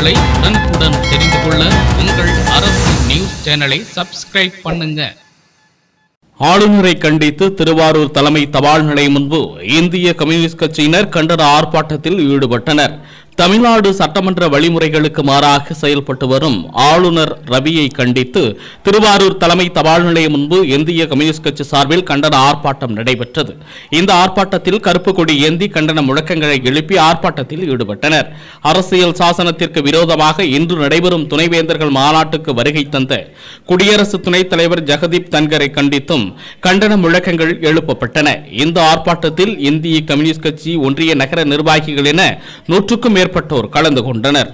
செய்திகளை உடனுக்குடன் தெரிந்து கொள்ள உங்கள் அரசு நியூஸ் சேனலை சப்ஸ்கிரைப் பண்ணுங்க. ஆளுநரை கண்டித்து திருவாரூர் தலைமை தபால் நிலையம் முன்பு இந்திய கம்யூனிஸ்ட் கட்சியினர் கண்டன ஆர்ப்பாட்டத்தில் ஈடுபட்டனர். தமிழ்நாடு சட்டமன்ற வழிமுறைகளுக்கு மாறாக செயல்பட்டு வரும் ஆளுநர் ரவியை கண்டித்து திருவாரூர் தலைமை தபால் நிலையம் முன்பு இந்திய கம்யூனிஸ்ட் கட்சி சார்பில் கண்டன ஆர்ப்பாட்டம் நடைபெற்றது. இந்த ஆர்ப்பாட்டத்தில் கருப்பு கொடி ஏந்தி கண்டன முழக்கங்களை எழுப்பி ஆர்ப்பாட்டத்தில் ஈடுபட்டனர். அரசியல் சாசனத்திற்கு விரோதமாக இன்று நடைபெறும் துணைவேந்தர்கள் மாநாட்டுக்கு வருகை தந்த குடியரசு துணைத் தலைவர் ஜெகதீப் தன்கரை கண்டித்தும் கண்டன முழக்கங்கள் எழுப்பப்பட்டன. இந்த ஆர்ப்பாட்டத்தில் இந்திய கம்யூனிஸ்ட் கட்சி ஒன்றிய நகர நிர்வாகிகள் என 100க்கும் மேற்பட்டோர் கலந்து கொண்டனர்.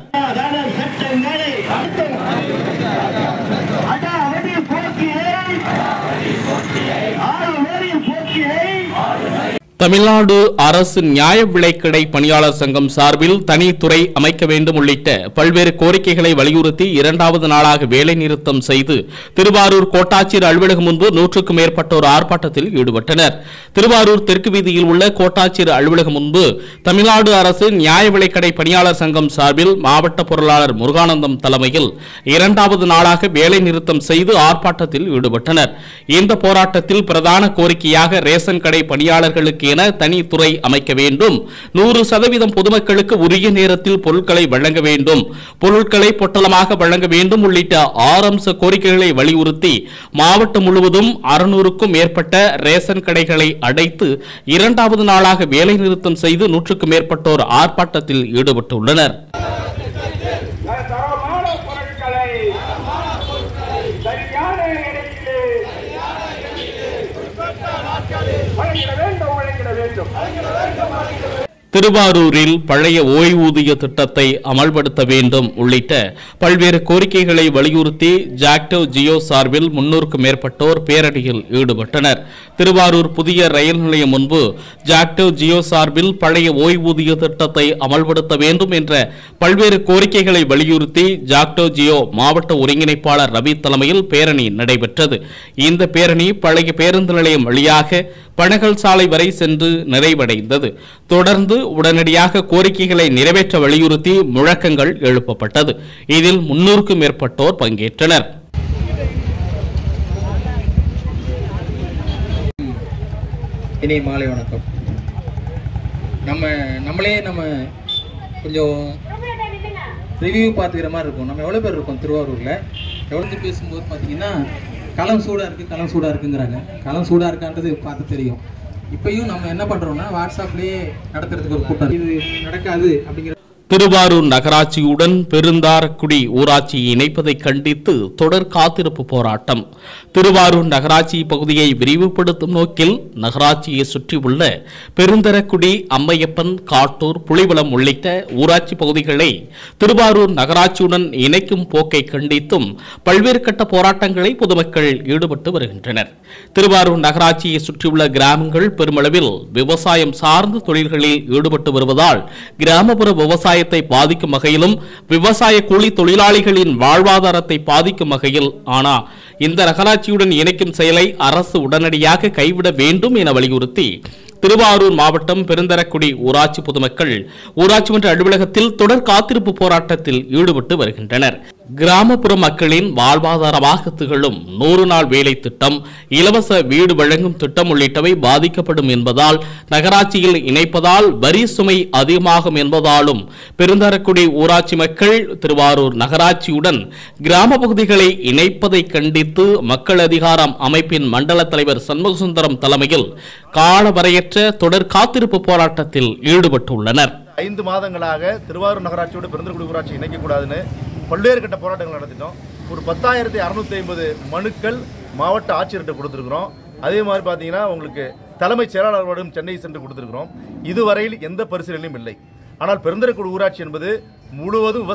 தமிழ்நாடு அரசு நியாய விலைக்கடை பணியாளர் சங்கம் சார்பில் தனித்துறை அமைக்க வேண்டும் உள்ளிட்ட பல்வேறு கோரிக்கைகளை வலியுறுத்தி 2வது நாளாக வேலை நிறுத்தம் செய்து திருவாரூர் கோட்டாட்சியர் அலுவலகம் முன்பு 100க்கும் மேற்பட்டோர் ஆர்ப்பாட்டத்தில் ஈடுபட்டனர். திருவாரூர் தெற்கு வீதியில் உள்ள கோட்டாட்சியர் அலுவலகம் முன்பு தமிழ்நாடு அரசு நியாய விலைக்கடை பணியாளர் சங்கம் சார்பில் மாவட்ட பொருளாளர் முருகானந்தம் தலைமையில் 2வது நாளாக வேலை நிறுத்தம் செய்து ஆர்ப்பாட்டத்தில் ஈடுபட்டனர். இந்த போராட்டத்தில் பிரதான கோரிக்கையாக ரேஷன் கடை பணியாளர்களுக்கு என தனித்துறை அமைக்க வேண்டும், 100% பொதுமக்களுக்கு உரிய நேரத்தில் பொருட்களை வழங்க வேண்டும், பொருட்களை பொட்டலமாக வழங்க வேண்டும் உள்ளிட்ட 6 அம்ச கோரிக்கைகளை வலியுறுத்தி மாவட்டம் முழுவதும் 600க்கும் மேற்பட்ட ரேஷன் கடைகளை அடைத்து 2வது நாளாக வேலை நிறுத்தம் செய்து 100க்கும் மேற்பட்டோர் ஆர்ப்பாட்டத்தில் ஈடுபட்டுள்ளனர். திருவாரூரில் பழைய ஓய்வூதிய திட்டத்தை அமல்படுத்த வேண்டும் உள்ளிட்ட பல்வேறு கோரிக்கைகளை வலியுறுத்தி ஜாக்டோ ஜியோ சார்பில் 300க்கும் மேற்பட்டோர் பேரணியில் ஈடுபட்டனர். திருவாரூர் புதிய ரயில் நிலையம் முன்பு ஜாக்டோ ஜியோ சார்பில் பழைய ஓய்வூதிய திட்டத்தை அமல்படுத்த வேண்டும் என்ற பல்வேறு கோரிக்கைகளை வலியுறுத்தி ஜாக்டோ ஜியோ மாவட்ட ஒருங்கிணைப்பாளர் ரவி தலைமையில் பேரணி நடைபெற்றது. இந்த பேரணி பழைய பேருந்து நிலையம் வழியாக பனகல் சாலை வரை சென்று நிறைவடைந்தது. தொடர்ந்து உடனடியாக கோரிக்கைகளை நிறைவேற்ற வலியுறுத்தி முழக்கங்கள் எழுப்பப்பட்டது. இதில் 300க்கும் மேற்பட்டோர் பங்கேற்றனர். இனிய மாலை வணக்கம். நம்மளே கொஞ்சம் ரிவ்யூ பார்த்துக்கிற மாதிரி இருக்கும். நம்ம எவ்வளோ பேர் இருக்கோம் திருவாரூரில்? எவ்வளோ பேசும்போது பார்த்தீங்கன்னா களம் சூடாக இருக்குங்கிறாங்க. களம் சூடாக இருக்கான்றது பார்த்து தெரியும். இப்பயும் நம்ம என்ன பண்ணுறோம்னா வாட்ஸ்அப்லேயே நடத்துறதுக்கு ஒரு கூட்டம், இது நடக்காது அப்படிங்கிற. திருவாரூர் நகராட்சியுடன் பெருந்தாரக்குடி ஊராட்சியை இணைப்பதை கண்டித்து தொடர் காத்திருப்பு போராட்டம். திருவாரூர் நகராட்சி பகுதியை விரிவுபடுத்தும் நோக்கில் நகராட்சியை சுற்றியுள்ள பெருந்தரக்குடி, அம்மையப்பன், காட்டூர், புலிவலம் உள்ளிட்ட ஊராட்சி பகுதிகளை திருவாரூர் நகராட்சியுடன் இணைக்கும் போக்கை கண்டித்தும் பல்வேறு கட்ட போராட்டங்களை பொதுமக்கள் ஈடுபட்டு வருகின்றனர். திருவாரூர் நகராட்சியை சுற்றியுள்ள கிராமங்கள் பெருமளவில் விவசாயம் சார்ந்த தொழில்களில் ஈடுபட்டு வருவதால் கிராமப்புற விவசாய பாதிக்கும் வகையிலும் விவசாய கூலி தொழிலாளிகளின் வாழ்வாதாரத்தை பாதிக்கும் வகையில் இந்த நகராட்சியுடன் இணைக்கும் செயலை அரசு உடனடியாக கைவிட வேண்டும் என வலியுறுத்தி திருவாரூர் மாவட்டம் பெருந்தரக்குடி ஊராட்சி பொதுமக்கள் ஊராட்சி மன்ற அலுவலகத்தில் தொடர் காத்திருப்பு போராட்டத்தில் ஈடுபட்டு வருகின்றனர். கிராமப்புற மக்களின் வாழ்வாதாரமாக திகழும் 100 நாள் வேலை திட்டம், இலவச வீடு வழங்கும் திட்டம் உள்ளிட்டவை பாதிக்கப்படும் என்பதால் நகராட்சியில் இணைப்பதால் வரி சுமை அதிகமாகும் என்பதாலும் பெருந்தரக்குடி ஊராட்சி மக்கள் திருவாரூர் நகராட்சியுடன் கிராம பகுதிகளை இணைப்பதை கண்டித்து மக்கள் அதிகாரம் அமைப்பின் மண்டல தலைவர் சண்முகசுந்தரம் தலைமையில் காலவரையற்ற தொடர் காத்திருப்பு போராட்டத்தில் ஈடுபட்டுள்ளனர். 5 மாதங்களாக திருவாரூர் நகராட்சியோடு பெருந்தரக்குடி ஊராட்சி இணைக்கக்கூடாதுன்னு பல்வேறு கட்ட போராட்டங்கள் நடத்திட்டோம். ஒரு 10,650 மனுக்கள் மாவட்ட ஆட்சியர்கிட்ட கொடுத்துருக்கிறோம். அதே மாதிரி பார்த்தீங்கன்னா உங்களுக்கு தலைமைச் செயலாளரோடும் சென்னை சென்று கொடுத்துருக்கிறோம். இதுவரையில் எந்த பரிசீலனையும் இல்லை. ஆனால் பெருந்தரக்குடி ஊராட்சி என்பது முழுவதும்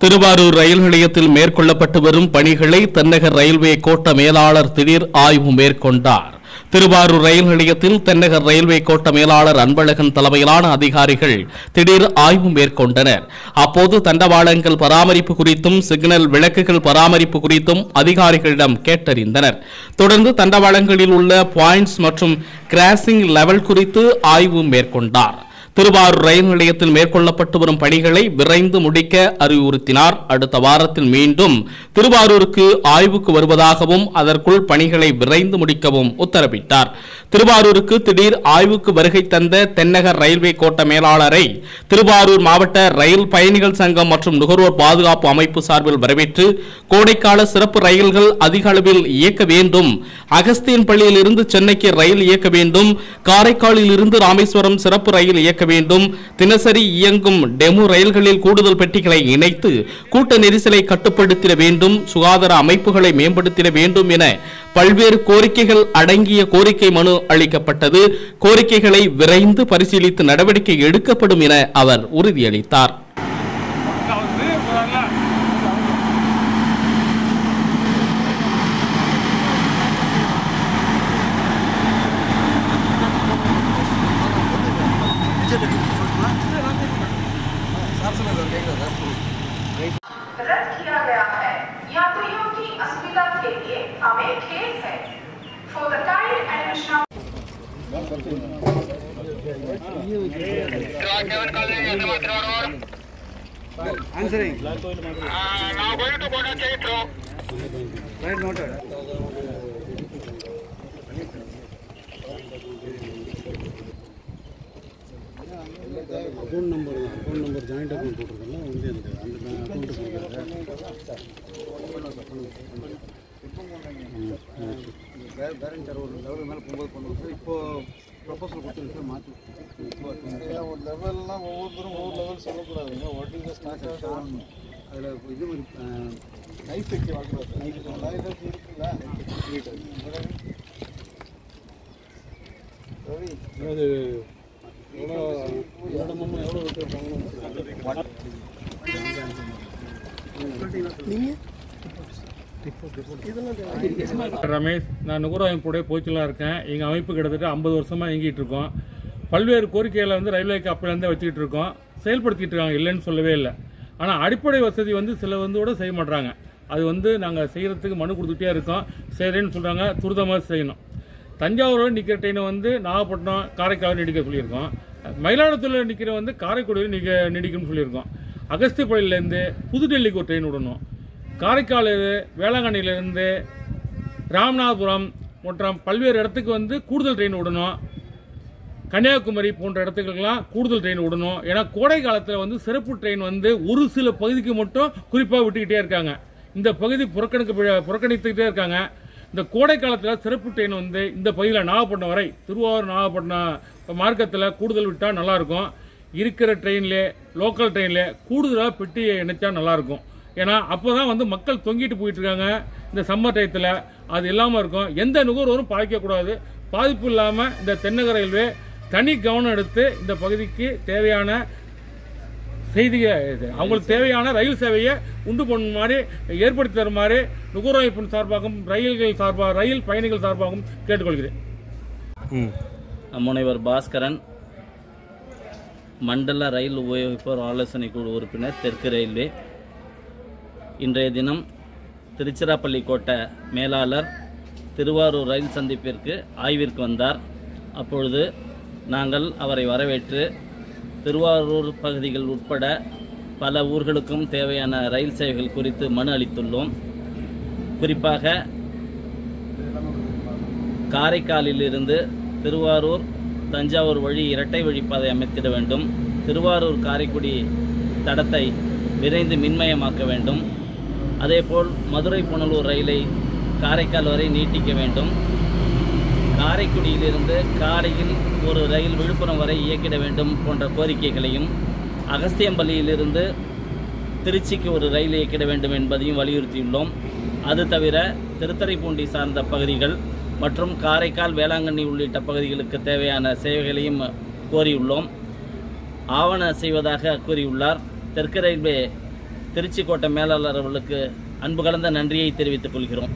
திருவாரூர் ரயில் நிலையத்தில் மேற்கொள்ளப்பட்டு வரும் பணிகளை தென்னக ரயில்வே கோட்ட மேலாளர் திடீர் ஆய்வு மேற்கொண்டார். திருவாரூர் ரயில் நிலையத்தில் தென்னக ரயில்வே கோட்ட மேலாளர் அன்பழகன் தலைமையிலான அதிகாரிகள் திடீர் ஆய்வு மேற்கொண்டனர். அப்போது தண்டவாளங்கள் பராமரிப்பு குறித்தும் சிக்னல் விளக்குகள் பராமரிப்பு குறித்தும் அதிகாரிகளிடம் கேட்டறிந்தனர். தொடர்ந்து தண்டவாளங்களில் உள்ள பாயிண்ட்ஸ் மற்றும் கிராசிங் லெவல் குறித்து ஆய்வு மேற்கொண்டார். திருவாரூர் ரயில் நிலையத்தில் மேற்கொள்ளப்பட்டு வரும் பணிகளை விரைந்து முடிக்க அறிவுறுத்தினார். அடுத்த வாரத்தில் மீண்டும் திருவாரூருக்கு ஆய்வுக்கு வருவதாகவும் அதற்குள் பணிகளை விரைந்து முடிக்கவும் உத்தரவிட்டார். திருவாரூருக்கு திடீர் ஆய்வுக்கு வருகை தந்த தென்னக ரயில்வே கோட்ட மேலாளரை திருவாரூர் மாவட்ட ரயில் பயணிகள் சங்கம் மற்றும் நுகர்வோர் பாதுகாப்பு அமைப்பு சார்பில் வரவேற்று கோடைக்கால சிறப்பு ரயில்கள் அதிக அளவில் இயக்க வேண்டும், அகஸ்தியன்பள்ளியில் இருந்து சென்னைக்கு ரயில் இயக்க வேண்டும், காரைக்காலில் இருந்து ராமேஸ்வரம் சிறப்பு ரயில் இயக்க வேண்டும், தினசரி இயங்கும் டெமு ரயில்களில் கூடுதல் பெட்டிகளை இணைத்து கூட்ட நெரிசலை கட்டுப்படுத்திட வேண்டும், சுகாதார அமைப்புகளை மேம்படுத்திட வேண்டும் என பல்வேறு கோரிக்கைகள் அடங்கிய கோரிக்கை மனு அளிக்கப்பட்டது. கோரிக்கைகளை விரைந்து பரிசீலித்து நடவடிக்கை எடுக்கப்படும் என அவர் உறுதியளித்தார். रद्द किया गया है। यात्रियों की असुविधा के लिए हमें खेद है। For the time additional answering. Now going to Boda Chaitro. Right noted. Account number joint account போட்டிருக்கல வந்து எனக்கு அந்த அக்கௌண்ட்டு பேரண்ட் ஒரு லெவல் மேலே போகும்போது பண்ணுவோம். இப்போ ப்ரொபோசல் கொடுத்துருக்கு சார் மாற்றி இப்போ ஒரு லெவல்லாம் ஒவ்வொருத்தரும் ஒவ்வொரு லெவல் சொல்லக்கூடாதுங்க. வாட் இஸ் த ஸ்டார்ட் அதில் இது மாதிரி நைஃப் வைக்க வாங்குறது நைஃப் இருக்குல்ல ரவி அது ரமேஷ், நான் நுகர்வோர் அமைப்புடைய பொதுச்செயலாளராக இருக்கேன். எங்கள் அமைப்பு கிட்டத்தட்ட 50 வருஷமாக இயங்கிட்டு இருக்கோம். பல்வேறு கோரிக்கைகளை வந்து ரயில்வேக்கு அப்போலேருந்தே வச்சுக்கிட்டு இருக்கோம், செயல்படுத்திட்டு இருக்காங்க, இல்லைன்னு சொல்லவே இல்லை. ஆனால் அடிப்படை வசதி வந்து சில வந்து கூட செய்ய மாட்டாங்க. அது வந்து நாங்கள் செய்கிறதுக்கு மனு கொடுத்துட்டே இருக்கோம், செய்கிறேன்னு சொல்கிறாங்க, துரிதமாக செய்யணும். தஞ்சாவூரில் நிற்கிற ட்ரெயினை வந்து நாகப்பட்டினம் காரைக்கால் நீடிக்க சொல்லியிருக்கோம். மயிலாடுதுறையில் நிற்கிற வந்து காரைக்குடியில் நீடிக்கணும்னு சொல்லியிருக்கோம். அகஸ்தியப்பள்ளியிலேருந்து புதுடெல்லிக்கு ஒரு ட்ரெயின் விடணும். காரைக்கால் வேளாங்கண்ணியிலேருந்து ராமநாதபுரம் மற்றும் பல்வேறு இடத்துக்கு வந்து கூடுதல் ட்ரெயின் விடணும். கன்னியாகுமரி போன்ற இடத்துக்கெல்லாம் கூடுதல் ட்ரெயின் விடணும். ஏன்னா கோடை காலத்தில் வந்து சிறப்பு ட்ரெயின் வந்து ஒரு சில பகுதிக்கு மட்டும் குறிப்பாக விட்டுக்கிட்டே இருக்காங்க. இந்த பகுதி புறக்கணித்துக்கிட்டே இருக்காங்க. இந்த கோடை காலத்தில் சிறப்பு ட்ரெயின் வந்து இந்த பகுதியில் நாகப்பட்டினம் வரை திருவாரூர் நாகப்பட்டினம் மார்க்கத்தில் கூடுதல் விட்டால் நல்லாயிருக்கும். இருக்கிற ட்ரெயின்லேயே லோக்கல் ட்ரெயின்லேயே கூடுதலாக பெட்டியை இணைச்சா நல்லாயிருக்கும். ஏன்னா அப்போ தான் வந்து மக்கள் தொங்கிட்டு போயிட்டு இருக்காங்க இந்த சம்மர் டயத்தில். அது இல்லாமல் இருக்கும். எந்த நுகர்வோரும் பாதிக்கக்கூடாது. பாதிப்பு இல்லாமல் இந்த தென்னக ரயில்வே தனி கவனம் எடுத்து இந்த பகுதிக்கு தேவையான அவங்களுக்கு தேவையான ரயில் சேவையை உண்டு பண்ணும் மாதிரி ஏற்படுத்தி தரும் மாதிரி நுகர்வோர் அமைப்பின் சார்பாகவும் ரயில் பயணிகள் சார்பாகவும் கேட்டுக்கொள்கிறேன். முனைவர் பாஸ்கரன், மண்டல ரயில் உபயோகிப்போர் ஆலோசனை குழு உறுப்பினர், தெற்கு ரயில்வே. இன்றைய தினம் திருச்சிராப்பள்ளி கோட்ட மேலாளர் திருவாரூர் ரயில் சந்திப்பிற்கு ஆய்விற்கு வந்தார். அப்பொழுது நாங்கள் அவரை வரவேற்று திருவாரூர் பகுதிகள் உட்பட பல ஊர்களுக்கும் தேவையான ரயில் சேவைகள் குறித்து மனு அளித்துள்ளோம். குறிப்பாக காரைக்காலிலிருந்து திருவாரூர் தஞ்சாவூர் வழி இரட்டை வழிப்பாதை அமைத்திட வேண்டும். திருவாரூர் காரைக்குடி தடத்தை விரைந்து மின்மயமாக்க வேண்டும். அதேபோல் மதுரை புனலூர் ரயிலை காரைக்கால் வரை நீட்டிக்க வேண்டும். காரைக்குடியிலிருந்து காலையில் ஒரு ரயில் விழுப்புரம் வரை இயக்கிட வேண்டும் போன்ற கோரிக்கைகளையும், அகஸ்தியம்பள்ளியிலிருந்து திருச்சிக்கு ஒரு ரயில் இயக்கிட வேண்டும் என்பதையும் வலியுறுத்தியுள்ளோம். அது தவிர திருத்துறைப்பூண்டி சார்ந்த பகுதிகள் மற்றும் காரைக்கால் வேளாங்கண்ணி உள்ளிட்ட பகுதிகளுக்கு தேவையான சேவைகளையும் கோரியுள்ளோம். ஆவண செய்வதாக கூறியுள்ளார். தெற்கு ரயில்வே திருச்சி கோட்ட மேலாளர் அவர்களுக்கு அன்பு கலந்த நன்றியை தெரிவித்துக் கொள்கிறோம்.